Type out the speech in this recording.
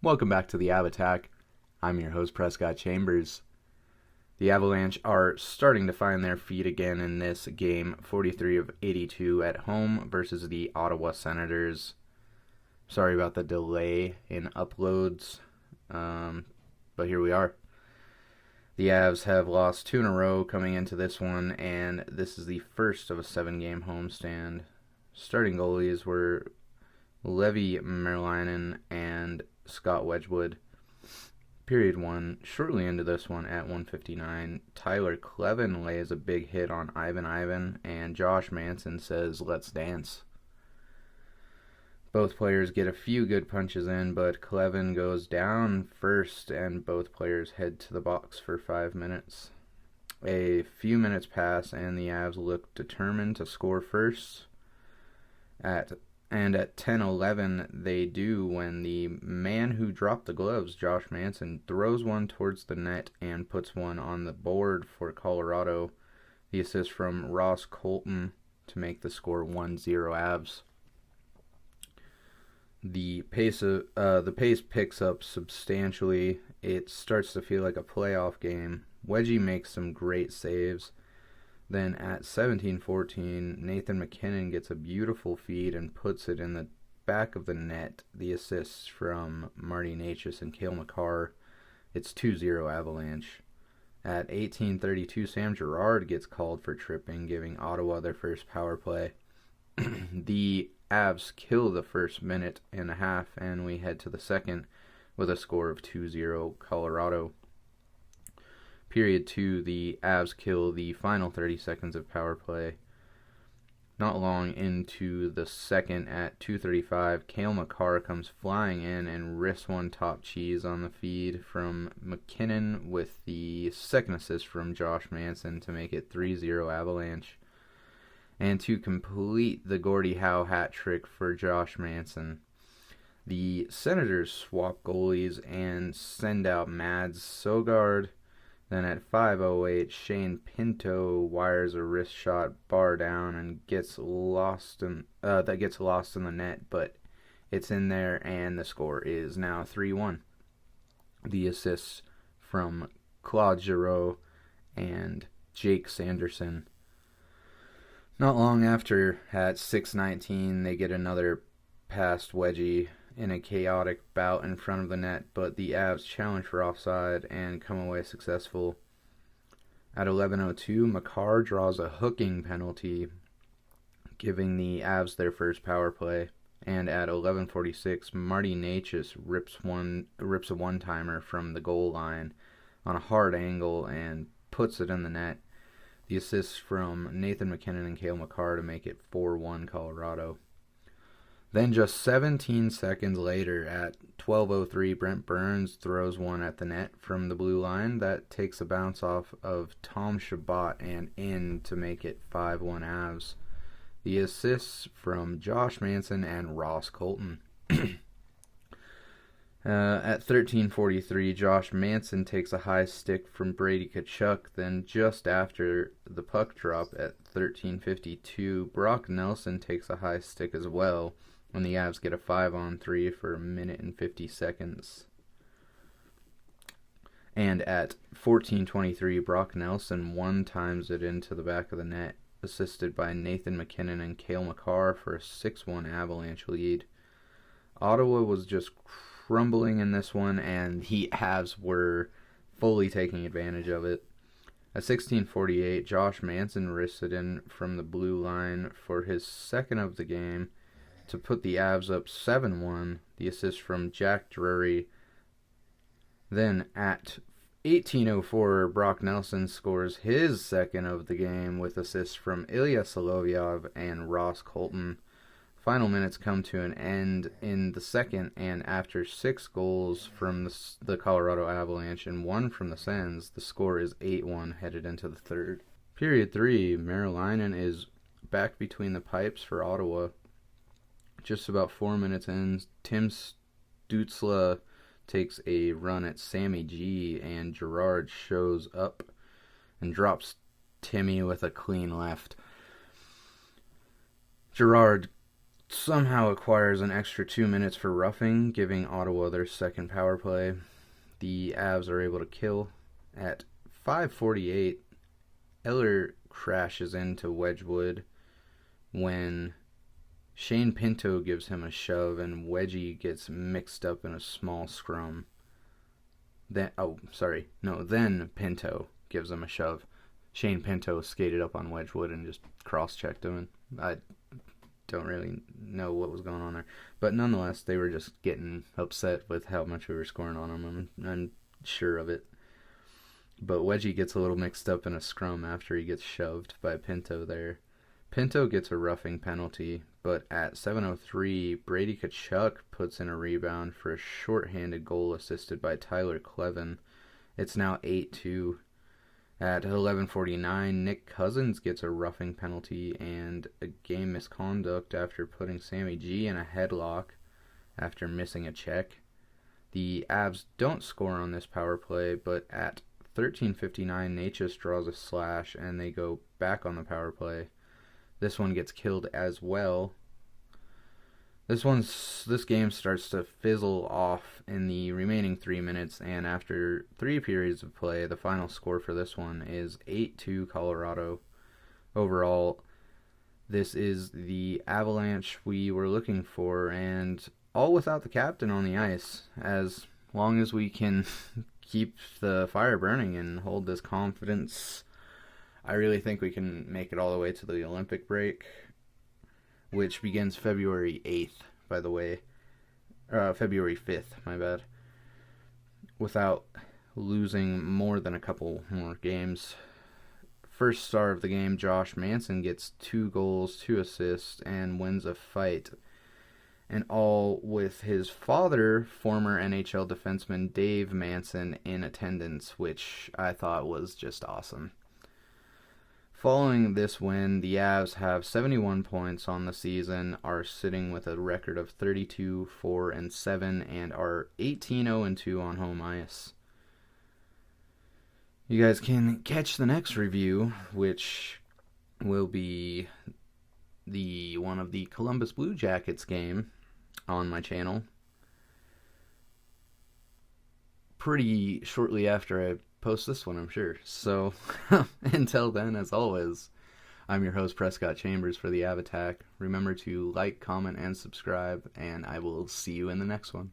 Welcome back to the Av Attack. I'm your host, Prescott Chambers. The Avalanche are starting to find their feet again in this game, 43 of 82 at home versus the Ottawa Senators. Sorry about the delay in uploads, but here we are. The Avs have lost 2 in a row coming into this one, and this is the first of a 7-game homestand. Starting goalies were Levi Merlainen and Scott Wedgwood. Period 1, shortly into this one at 1:59, Tyler Kleven lays a big hit on Ivan, and Josh Manson says, "Let's dance." Both players get a few good punches in, but Kleven goes down first, and both players head to the box for 5 minutes. A few minutes pass, and the Avs look determined to score first. At 10:11, they do when the man who dropped the gloves, Josh Manson, throws one towards the net and puts one on the board for Colorado. The assist from Ross Colton to make the score 1-0 Avs. The pace picks up substantially. It starts to feel like a playoff game. Wedgie makes some great saves. Then at 17:14, Nathan MacKinnon gets a beautiful feed and puts it in the back of the net. The assists from Marty Necas and Cale Makar. It's 2-0 Avalanche. At 18:32, Sam Girard gets called for tripping, giving Ottawa their first power play. The Avs kill the first minute and a half, and we head to the second with a score of 2-0 Colorado. Period 2, the Avs kill the final 30 seconds of power play. Not long into the second at 2:35, Cale Makar comes flying in and risks one top cheese on the feed from MacKinnon with the second assist from Josh Manson to make it 3-0 Avalanche. And to complete the Gordie Howe hat trick for Josh Manson, the Senators swap goalies and send out Mads Søgaard. Then at 5:08, Shane Pinto wires a wrist shot bar down and gets lost in the net, but it's in there, and the score is now 3-1. The assists from Claude Giroux and Jake Sanderson. Not long after, at 6:19, they get another past Wedgie in a chaotic bout in front of the net, but the Avs challenge for offside and come away successful. At 11:02, Makar draws a hooking penalty, giving the Avs their first power play. And at 11:46, Marty Necas rips a one-timer from the goal line on a hard angle and puts it in the net. The assists from Nathan MacKinnon and Cale Makar to make it 4-1 Colorado. Then just 17 seconds later, at 12:03, Brent Burns throws one at the net from the blue line that takes a bounce off of Tom Chabot and in to make it 5-1 Avs. The assists from Josh Manson and Ross Colton. At 13:43, Josh Manson takes a high stick from Brady Tkachuk. Then just after the puck drop at 13:52, Brock Nelson takes a high stick as well, when the Avs get a 5-on-3 for 1 minute and 50 seconds. And at 14:23, Brock Nelson one-times it into the back of the net, assisted by Nathan MacKinnon and Cale Makar for a 6-1 Avalanche lead. Ottawa was just crumbling in this one, and the Avs were fully taking advantage of it. At 16:48, Josh Manson risks it in from the blue line for his second of the game to put the Avs up 7-1, the assist from Jack Drury. Then at 18:04, Brock Nelson scores his second of the game with assists from Ilya Solovyov and Ross Colton. Final minutes come to an end in the second, and after 6 goals from the Colorado Avalanche and 1 from the Sens, the score is 8-1 headed into the third. Period 3, Merlainen is back between the pipes for Ottawa. Just about 4 minutes in, Tim Stützle takes a run at Sammy G, and Girard shows up and drops Timmy with a clean left. Girard somehow acquires an extra 2 minutes for roughing, giving Ottawa their second power play. The Avs are able to kill. At 5:48, Eller crashes into Wedgwood when Shane Pinto gives him a shove and Wedgie gets mixed up in a small scrum. Then Pinto gives him a shove. Shane Pinto skated up on Wedgwood and just cross-checked him, and I don't really know what was going on there. But nonetheless, they were just getting upset with how much we were scoring on them. I'm sure of it. But Wedgie gets a little mixed up in a scrum after he gets shoved by Pinto there. Pinto gets a roughing penalty, but at 7:03, Brady Tkachuk puts in a rebound for a shorthanded goal assisted by Tyler Clevin. It's now 8-2. At 11:49, Nick Cousins gets a roughing penalty and a game misconduct after putting Sammy G in a headlock after missing a check. The Avs don't score on this power play, but at 13:59, Natchez draws a slash and they go back on the power play. This one gets killed as well. This game starts to fizzle off in the remaining 3 minutes, and after 3 periods of play, the final score for this one is 8-2 Colorado. Overall, this is the Avalanche we were looking for, and all without the captain on the ice. As long as we can keep the fire burning and hold this confidence, I really think we can make it all the way to the Olympic break, which begins February 8th, by the way. February 5th, my bad. Without losing more than a couple more games. First star of the game, Josh Manson, gets 2 goals, 2 assists, and wins a fight. And all with his father, former NHL defenseman Dave Manson, in attendance, which I thought was just awesome. Following this win, the Avs have 71 points on the season, are sitting with a record of 32-4-7, and are 18-0-2 on home ice. You guys can catch the next review, which will be the one of the Columbus Blue Jackets game on my channel pretty shortly after I post this one, I'm sure. So, until then, as always, I'm your host, Prescott Chambers, for the Av Attack. Remember to like, comment, and subscribe, and I will see you in the next one.